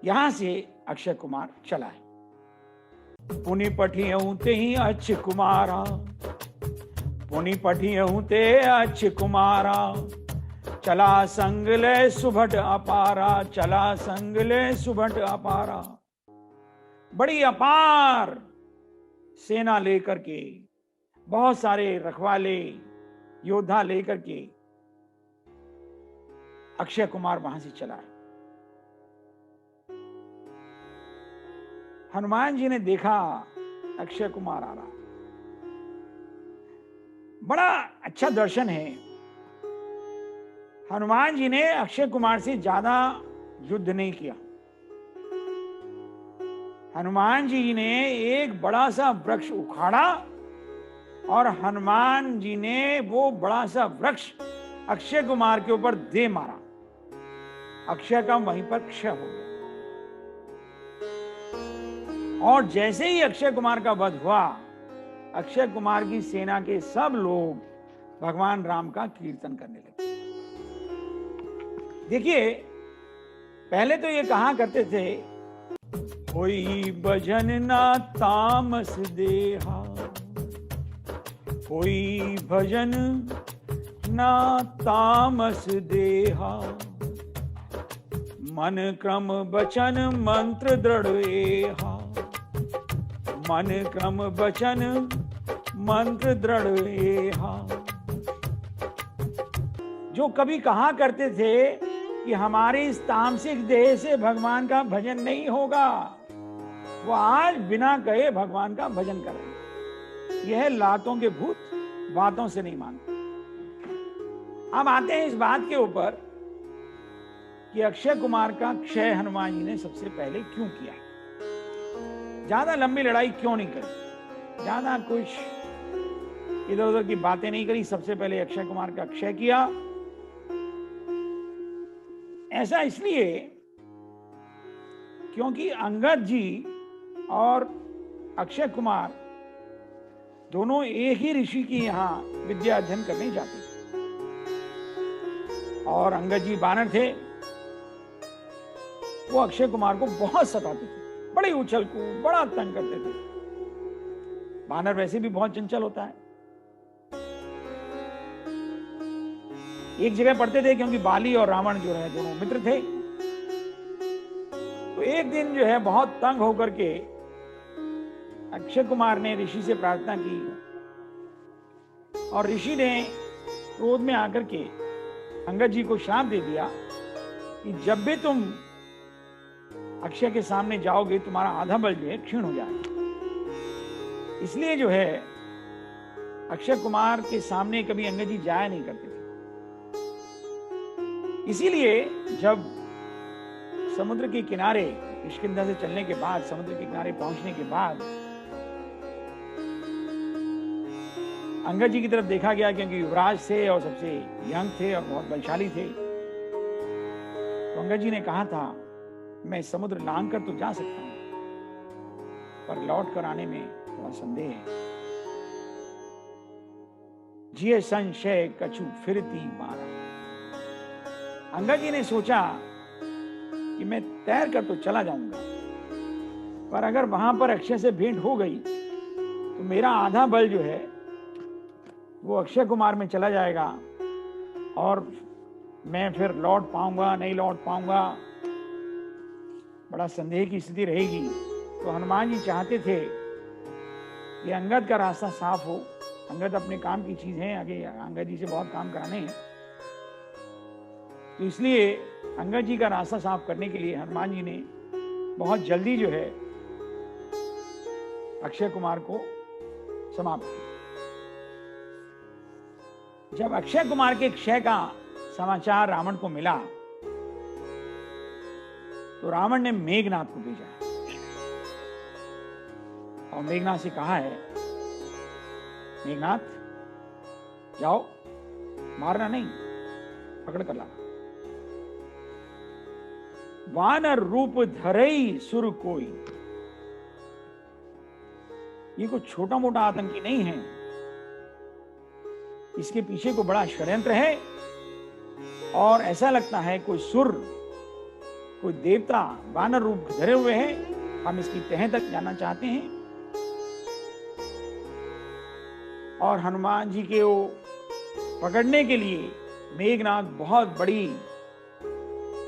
यहां से अक्षय कुमार चला है। पुनि पठियऊं ते ही अक्षय कुमारा, पुनि पठियऊं ते अक्षय कुमारा, चला संग ले सुभट अपारा, चला संग ले सुभट अपारा। बड़ी अपार सेना लेकर के, बहुत सारे रखवाले योद्धा लेकर के अक्षय कुमार वहां से चला है। हनुमान जी ने देखा अक्षय कुमार आ रहा, बड़ा अच्छा दर्शन है। हनुमान जी ने अक्षय कुमार से ज्यादा युद्ध नहीं किया। हनुमान जी ने एक बड़ा सा वृक्ष उखाड़ा और हनुमान जी ने वो बड़ा सा वृक्ष अक्षय कुमार के ऊपर दे मारा। अक्षय का वहीं पर क्षय हो गया। और जैसे ही अक्षय कुमार का वध हुआ, अक्षय कुमार की सेना के सब लोग भगवान राम का कीर्तन करने लगे। देखिए, पहले तो ये कहा करते थे, कोई भजन ना तामस देहा, कोई भजन ना तामस देहा, मन क्रम बचन मंत्र दृढ़ एहा, मन क्रम बचन मंत्र दृढ़ एहा। जो कभी कहा करते थे कि हमारी इस तामसिक देह से भगवान का भजन नहीं होगा, वो आज बिना कहे भगवान का भजन करें। यह लातों के भूत बातों से नहीं मानते। अब आते हैं इस बात के ऊपर कि अक्षय कुमार का क्षय हनुमान जी ने सबसे पहले क्यों किया। ज्यादा लंबी लड़ाई क्यों नहीं करी, ज्यादा कुछ इधर उधर की बातें नहीं करी, सबसे पहले अक्षय कुमार का क्षय किया। ऐसा इसलिए क्योंकि अंगद जी और अक्षय कुमार दोनों एक ही ऋषि की यहां विद्या अध्ययन करने जाते थे। और अंगद जी बानर थे, वो अक्षय कुमार को बहुत सताते थे, बड़े उछल कूद, बड़ा तंग करते थे। बानर वैसे भी बहुत चंचल होता है। एक जगह पढ़ते थे क्योंकि बाली और रावण जो है दोनों मित्र थे। तो एक दिन जो है बहुत तंग होकर के अक्षय कुमार ने ऋषि से प्रार्थना की और ऋषि ने क्रोध में आकर के अंगद जी को श्राप दे दिया कि जब भी तुम अक्षय के सामने जाओगे तुम्हारा आधा बल जो है क्षीण हो जाएगा। इसलिए जो है अक्षय कुमार के सामने कभी अंगद जी जाया नहीं करते थे। इसीलिए जब समुद्र के किनारे किष्किंधा से चलने के बाद, समुद्र के किनारे पहुंचने के बाद अंगद जी की तरफ देखा गया, क्योंकि युवराज थे और सबसे यंग थे और बहुत बलशाली थे। तो अंगद जी ने कहा था, मैं समुद्र लांघ कर तो जा सकता हूं, पर लौट कर आने में थोड़ा संदेह है। जिये संशय कछु फिरती मारा। अंगद जी ने सोचा कि मैं तैर कर तो चला जाऊंगा, पर अगर वहां पर अक्षय से भेंट हो गई तो मेरा आधा बल जो है वो अक्षय कुमार में चला जाएगा और मैं फिर लौट पाऊंगा नहीं लौट पाऊंगा, बड़ा संदेह की स्थिति रहेगी। तो हनुमान जी चाहते थे कि अंगद का रास्ता साफ हो। अंगद अपने काम की चीज है, आगे अंगद जी से बहुत काम कराने हैं। तो इसलिए अंगद जी का रास्ता साफ करने के लिए हनुमान जी ने बहुत जल्दी जो है अक्षय कुमार को समाप्त किया। जब अक्षय कुमार के क्षय का समाचार रावण को मिला तो रावण ने मेघनाथ को भेजा और मेघनाथ से कहा है, मेघनाथ जाओ, मारना नहीं, पकड़ कर लाना। वानर रूप धरई सुर कोई। ये कोई छोटा मोटा आतंकी नहीं है, इसके पीछे को बड़ा षड्यंत्र है और ऐसा लगता है कोई सुर कोई देवता वानर रूप धरे हुए हैं, हम इसकी तह तक जाना चाहते हैं। और हनुमान जी के वो पकड़ने के लिए मेघनाथ बहुत बड़ी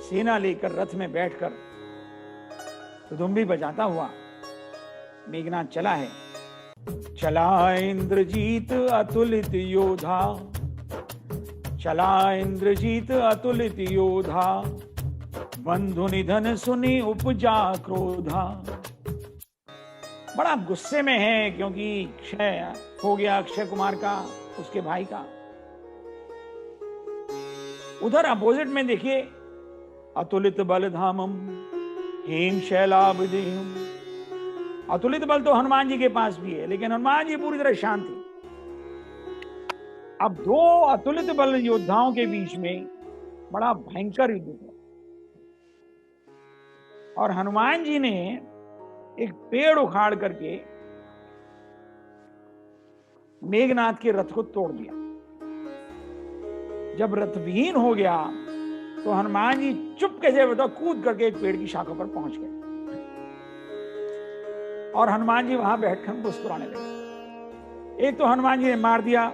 सेना लेकर रथ में बैठकर दुदुम्बी बजाता हुआ मेघनाथ चला है। चला इंद्रजीत अतुलित योधा, चला इंद्रजीत अतुलित योधा, बंधु निधन सुनी उपजा क्रोधा। बड़ा गुस्से में है क्योंकि क्षय हो गया अक्षय कुमार का, उसके भाई का। उधर अपोजिट में देखिए, अतुलित बल धामम हेम शैलाभिदेहम। अतुलित बल तो हनुमान जी के पास भी है, लेकिन हनुमान जी पूरी तरह शांत थे। अब दो अतुलित बल योद्धाओं के बीच में बड़ा भयंकर युद्ध हुआ और हनुमान जी ने एक पेड़ उखाड़ करके मेघनाथ के रथ को तोड़ दिया। जब रथ विहीन हो गया तो हनुमान जी चुपके से बताओ कूद करके एक पेड़ की शाखा पर पहुंच गए और हनुमान जी वहां बैठकर मुस्कुराने लगे। एक तो हनुमान जी ने मार दिया,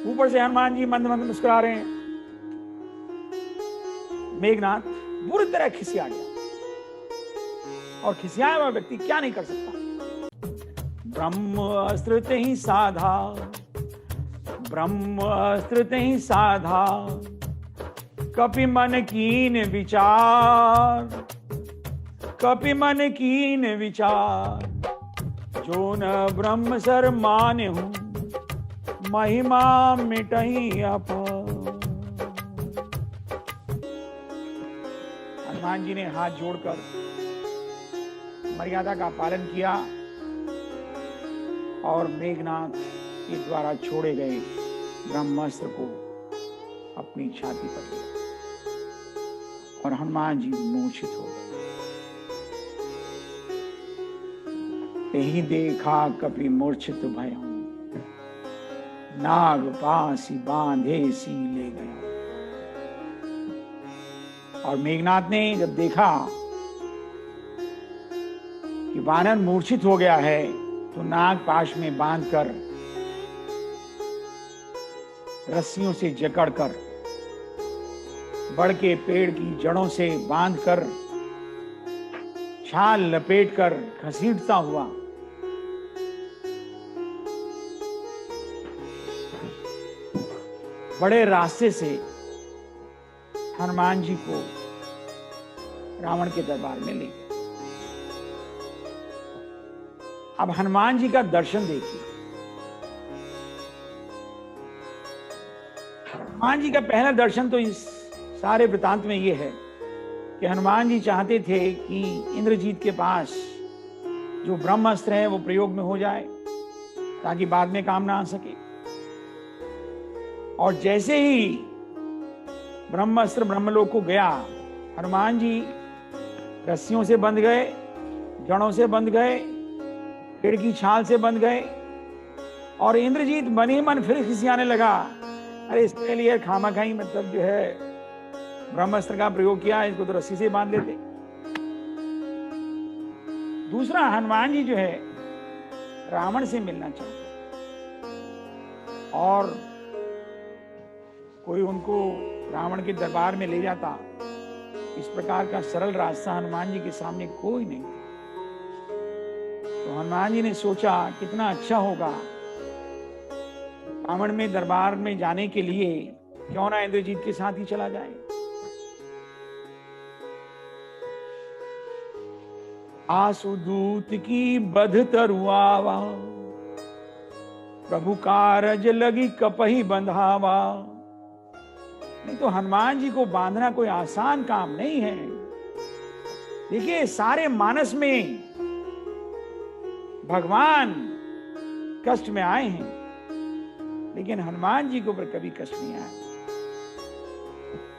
ऊपर से हनुमान जी मंद मंद मुस्कुरा रहे हैं। मेघनाथ बुरी तरह खिसिया गया और खिसियाया हुआ व्यक्ति क्या नहीं कर सकता। ब्रह्म अस्त्र ते ही साधा, ब्रह्म अस्त्र ते ही साधा, कपि मन कीन विचार, कपि मन कीन विचार, जो न ब्रह्म सर माने हूं, महिमा मिटही अपार। हनुमान जी ने हाथ जोड़कर मर्यादा का पालन किया और मेघनाथ के द्वारा छोड़े गए ब्रह्मास्त्र को अपनी छाती पर लिया और हनुमान जी मूर्छित हो गए। यही देखा कपि मूर्छित भयं, नाग पासी बांधे सी ले गया। और मेघनाथ ने जब देखा कि वानर मूर्छित हो गया है तो नाग पाश में बांधकर रस्सियों से जकड़कर बड़ के पेड़ की जड़ों से बांधकर छाल लपेटकर घसीटता हुआ बड़े रास्ते से हनुमान जी को रावण के दरबार में ले गए। अब हनुमान जी का दर्शन देखिए। हनुमान जी का पहला दर्शन तो इस सारे वृतांत में यह है कि हनुमान जी चाहते थे कि इंद्रजीत के पास जो ब्रह्मास्त्र है वो प्रयोग में हो जाए ताकि बाद में काम ना आ सके। और जैसे ही ब्रह्मास्त्र ब्रह्मलोक को गया, हनुमान जी रस्सियों से बंध गए, जड़ों से बंध गए, पेड़ की छाल से बंध गए और इंद्रजीत मन ही मन फिर खिसियाने लगा, अरे इसके लिए खामा खाई मतलब जो है ब्रह्मास्त्र का प्रयोग किया, इसको तो रस्सी से बांध लेते। दूसरा, हनुमान जी जो है रावण से मिलना चाहते और कोई उनको रावण के दरबार में ले जाता, इस प्रकार का सरल रास्ता हनुमान जी के सामने कोई नहीं था। तो हनुमान जी ने सोचा कितना अच्छा होगा रावण में दरबार में जाने के लिए, क्यों ना इंद्रजीत के साथ ही चला जाए। आसुदूत की बध तरुआवा, प्रभु कारज लगी कपही बंधावा। नहीं तो हनुमान जी को बांधना कोई आसान काम नहीं है। देखिए सारे मानस में भगवान कष्ट में आए हैं, लेकिन हनुमान जी के ऊपर कभी कष्ट नहीं आया।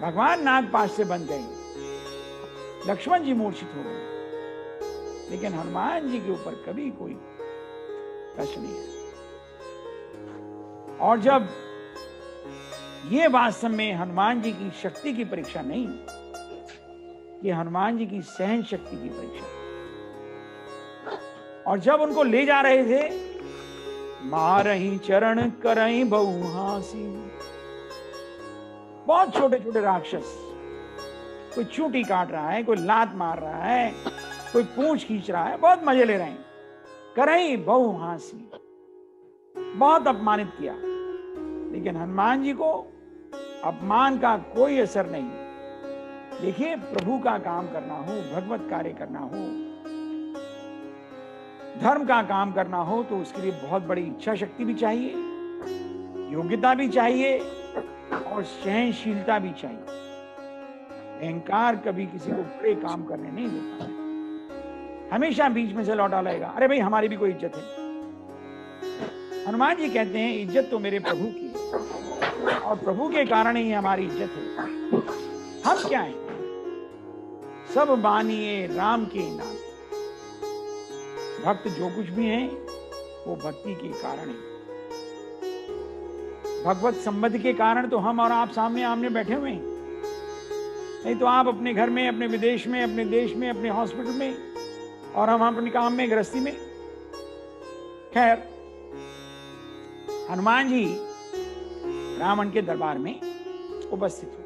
भगवान नागपाश से बंध गए, लक्ष्मण जी मूर्छित हो गए, लेकिन हनुमान जी के ऊपर कभी कोई कष्ट नहीं आया। और जब ये वास्तव में हनुमान जी की शक्ति की परीक्षा नहीं, कि हनुमान जी की सहन शक्ति की परीक्षा। और जब उनको ले जा रहे थे, मारही चरण करही बहुहासी, बहुत छोटे छोटे राक्षस, कोई चूंटी काट रहा है, कोई लात मार रहा है, कोई पूंछ खींच रहा है, बहुत मजे ले रहे हैं। करही बहुहासी, बहुत अपमानित किया। लेकिन हनुमान जी को अपमान का कोई असर नहीं। देखिए, प्रभु का काम करना हो, भगवत कार्य करना हो, धर्म का काम करना हो, तो उसके लिए बहुत बड़ी इच्छा शक्ति भी चाहिए, योग्यता भी चाहिए और सहनशीलता भी चाहिए। अहंकार कभी किसी को बड़े काम करने नहीं देता है, हमेशा बीच में से लौटा लाएगा, अरे भाई हमारी भी कोई इज्जत है। हनुमान जी कहते हैं, इज्जत तो मेरे प्रभु की है और प्रभु के कारण ही हमारी इज्जत है। हम क्या हैं? सब मानिए राम के नाम। भक्त जो कुछ भी हैं वो भक्ति के कारण है। भगवत संबंध के कारण तो हम और आप सामने आमने बैठे हुए हैं। नहीं तो आप अपने घर में, अपने विदेश में, अपने देश में, अपने हॉस्पिटल में, और हम अपने काम में, गृहस्थी में। खैर, हनुमान जी रावण के दरबार में उपस्थित हुए।